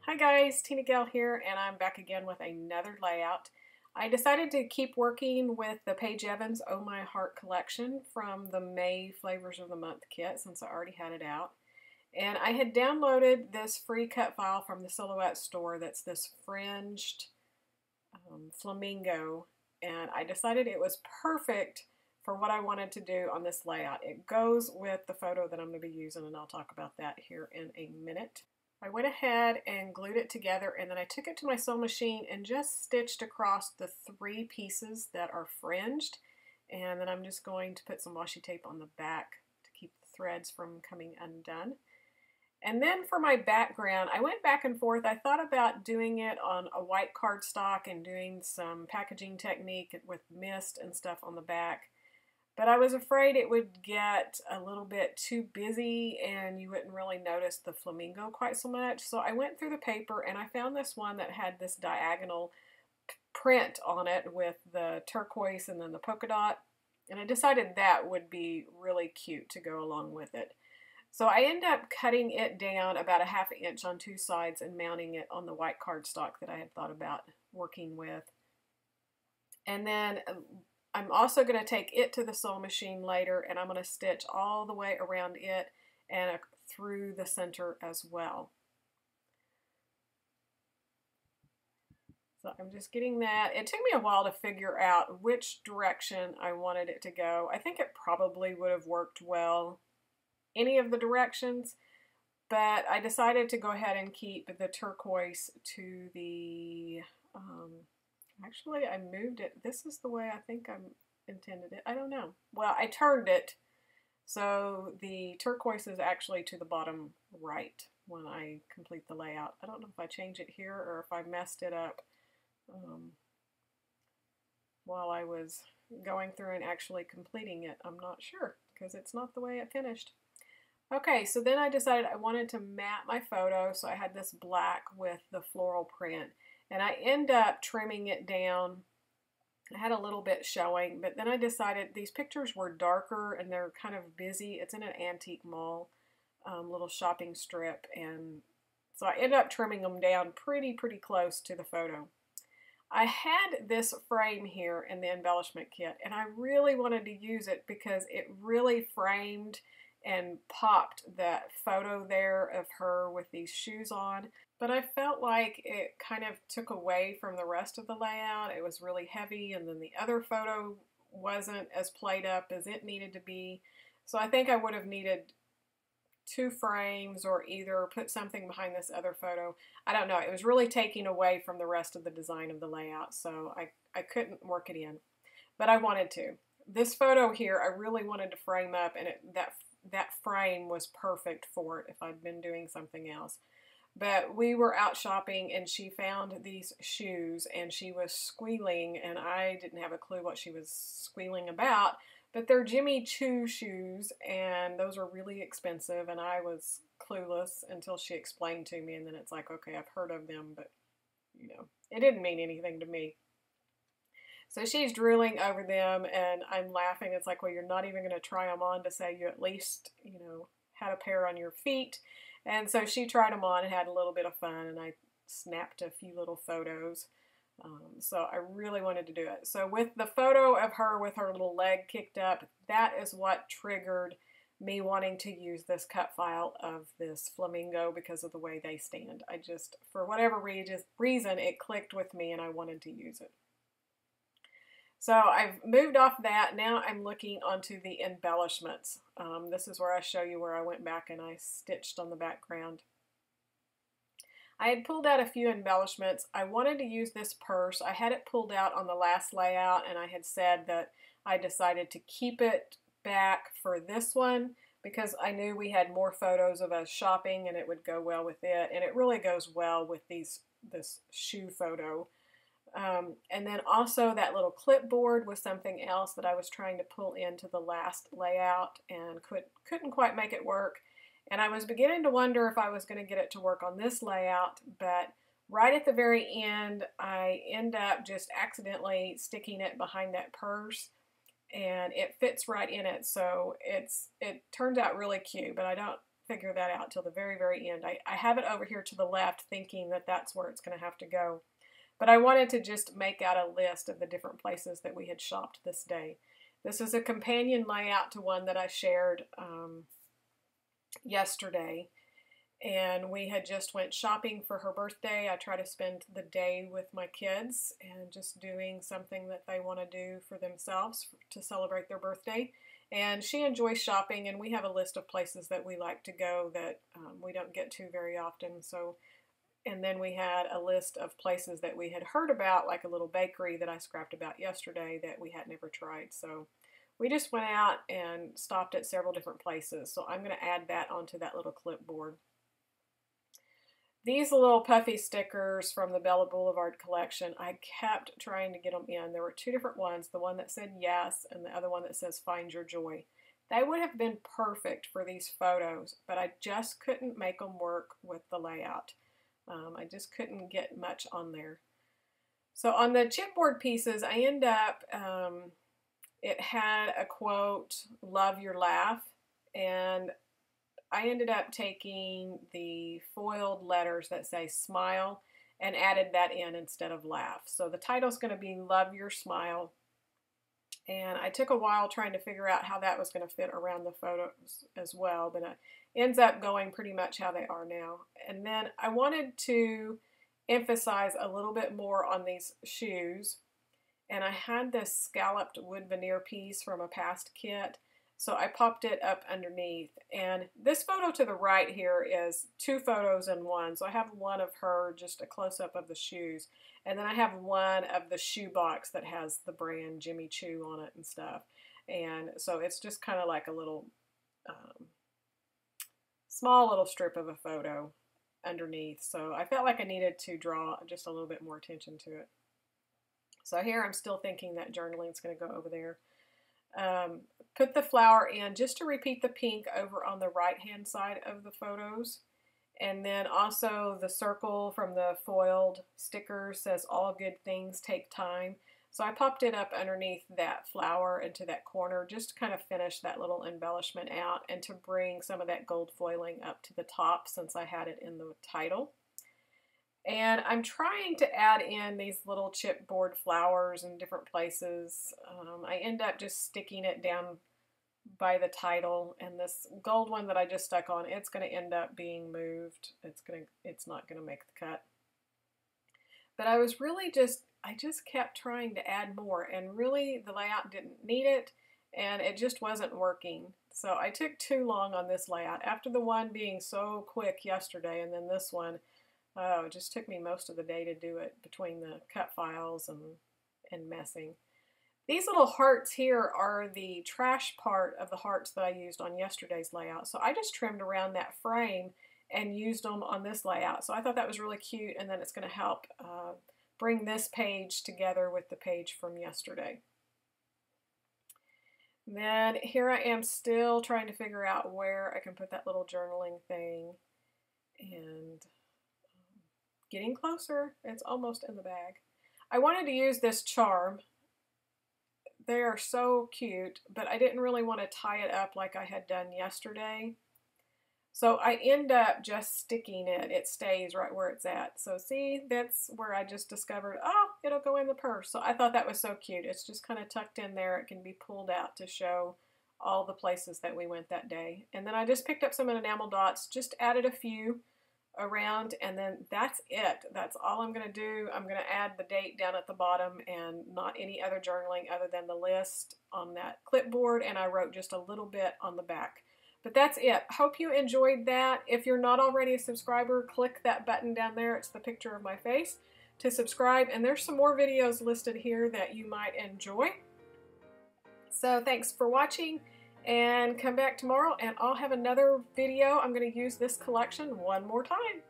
Hi guys, TinaGale here, and I'm back again with another layout. I decided to keep working with the Paige Evans Oh My Heart collection from the May Flavors of the Month kit since I already had it out. And I had downloaded this free cut file from the Silhouette store that's this fringed flamingo, and I decided it was perfect for what I wanted to do on this layout. It goes with the photo that I'm going to be using, and I'll talk about that here in a minute. I went ahead and glued it together, and then I took it to my sewing machine and just stitched across the 3 pieces that are fringed. And then I'm just going to put some washi tape on the back to keep the threads from coming undone. And then for my background, I went back and forth. I thought about doing it on a white cardstock and doing some packaging technique with mist and stuff on the back. But I was afraid it would get a little bit too busy and you wouldn't really notice the flamingo quite so much. So I went through the paper and I found this one that had this diagonal print on it with the turquoise and then the polka dot. And I decided that would be really cute to go along with it. So I ended up cutting it down about a ½ inch on 2 sides and mounting it on the white cardstock that I had thought about working with. And then I'm also going to take it to the sewing machine later, and I'm going to stitch all the way around it and through the center as well. So I'm just getting that. It took me a while to figure out which direction I wanted it to go. I think it probably would have worked well any of the directions, but I decided to go ahead and keep the turquoise to the actually, I moved it. This is the way I think I intended it. I don't know. Well, I turned it so the turquoise is actually to the bottom right when I complete the layout. I don't know if I change it here or if I messed it up while I was going through and actually completing it. I'm not sure because it's not the way it finished. Okay, so then I decided I wanted to mat my photo, so I had this black with the floral print. And I end up trimming it down. I had a little bit showing, but then I decided these pictures were darker and they're kind of busy. It's in an antique mall, little shopping strip, and so I ended up trimming them down pretty close to the photo. I had this frame here in the embellishment kit, and I really wanted to use it because it really framed and popped that photo there of her with these shoes on. But I felt like it kind of took away from the rest of the layout. It was really heavy, and then the other photo wasn't as played up as it needed to be. So I think I would have needed 2 frames or either put something behind this other photo. I don't know. It was really taking away from the rest of the design of the layout, so I couldn't work it in. But I wanted to. This photo here, I really wanted to frame up, and that frame was perfect for it if I'd been doing something else. But we were out shopping and she found these shoes and she was squealing, and I didn't have a clue what she was squealing about. But they're Jimmy Choo shoes and those are really expensive, and I was clueless until she explained to me, and then it's like, okay, I've heard of them, but you know, it didn't mean anything to me. So she's drooling over them and I'm laughing. It's like, well, you're not even going to try them on to say you at least, you know, had a pair on your feet. And so she tried them on and had a little bit of fun, and I snapped a few little photos. So I really wanted to do it. So with the photo of her with her little leg kicked up, that is what triggered me wanting to use this cut file of this flamingo because of the way they stand. I just, for whatever reason, it clicked with me and I wanted to use it. So I've moved off that. Now I'm looking onto the embellishments. This is where I show you where I went back and I stitched on the background. I had pulled out a few embellishments. I wanted to use this purse. I had it pulled out on the last layout, and I had said that I decided to keep it back for this one because I knew we had more photos of us shopping and it would go well with it. And it really goes well with this shoe photo. And then also that little clipboard was something else that I was trying to pull into the last layout and couldn't quite make it work. And I was beginning to wonder if I was going to get it to work on this layout, but right at the very end, I end up just accidentally sticking it behind that purse, and it fits right in it. So it turns out really cute, but I don't figure that out till the very, very end. I have it over here to the left thinking that that's where it's going to have to go. But I wanted to just make out a list of the different places that we had shopped this day. This is a companion layout to one that I shared yesterday. And we had just went shopping for her birthday. I try to spend the day with my kids and just doing something that they want to do for themselves to celebrate their birthday. And she enjoys shopping, and we have a list of places that we like to go that we don't get to very often. So, and then we had a list of places that we had heard about, like a little bakery that I scrapped about yesterday that we had never tried. So we just went out and stopped at several different places. So I'm going to add that onto that little clipboard. These little puffy stickers from the Bella Boulevard collection, I kept trying to get them in. There were two different ones, the one that said yes and the other one that says find your joy. They would have been perfect for these photos, but I just couldn't make them work with the layout. I just couldn't get much on there. So on the chipboard pieces, I end up, it had a quote, love your laugh, and I ended up taking the foiled letters that say smile and added that in instead of laugh. So the title's going to be Love Your Smile. And I took a while trying to figure out how that was going to fit around the photos as well, but it ends up going pretty much how they are now. And then I wanted to emphasize a little bit more on these shoes. And I had this scalloped wood veneer piece from a past kit. So I popped it up underneath, and this photo to the right here is two photos in one. So I have one of her, just a close-up of the shoes, and then I have one of the shoe box that has the brand Jimmy Choo on it and stuff. And so it's just kind of like a little small little strip of a photo underneath. So I felt like I needed to draw just a little bit more attention to it. So here I'm still thinking that journaling is going to go over there. Put the flower in just to repeat the pink over on the right hand side of the photos, and then also the circle from the foiled sticker says all good things take time, so I popped it up underneath that flower into that corner just to kind of finish that little embellishment out and to bring some of that gold foiling up to the top since I had it in the title. And I'm trying to add in these little chipboard flowers in different places. I end up just sticking it down by the title, and this gold one that I just stuck on, it's going to end up being moved. It's not going to make the cut. But I was really I just kept trying to add more, and really the layout didn't need it, and it just wasn't working. So I took too long on this layout. After the one being so quick yesterday, and then this one, oh, it just took me most of the day to do it between the cut files and messing. These little hearts here are the trash part of the hearts that I used on yesterday's layout. So I just trimmed around that frame and used them on this layout. So I thought that was really cute, and then it's going to help bring this page together with the page from yesterday. And then here I am still trying to figure out where I can put that little journaling thing, and getting closer. It's almost in the bag. I wanted to use this charm. They are so cute, but I didn't really want to tie it up like I had done yesterday. So I end up just sticking it. It stays right where it's at. So see, that's where I just discovered, oh, it'll go in the purse. So I thought that was so cute. It's just kind of tucked in there. It can be pulled out to show all the places that we went that day. And then I just picked up some enamel dots, just added a few around, and then that's it. That's all I'm going to do. I'm going to add the date down at the bottom and not any other journaling other than the list on that clipboard, and I wrote just a little bit on the back. But that's it. Hope you enjoyed that. If you're not already a subscriber, click that button down there. It's the picture of my face to subscribe, and there's some more videos listed here that you might enjoy. So thanks for watching, and come back tomorrow and I'll have another video. I'm going to use this collection one more time.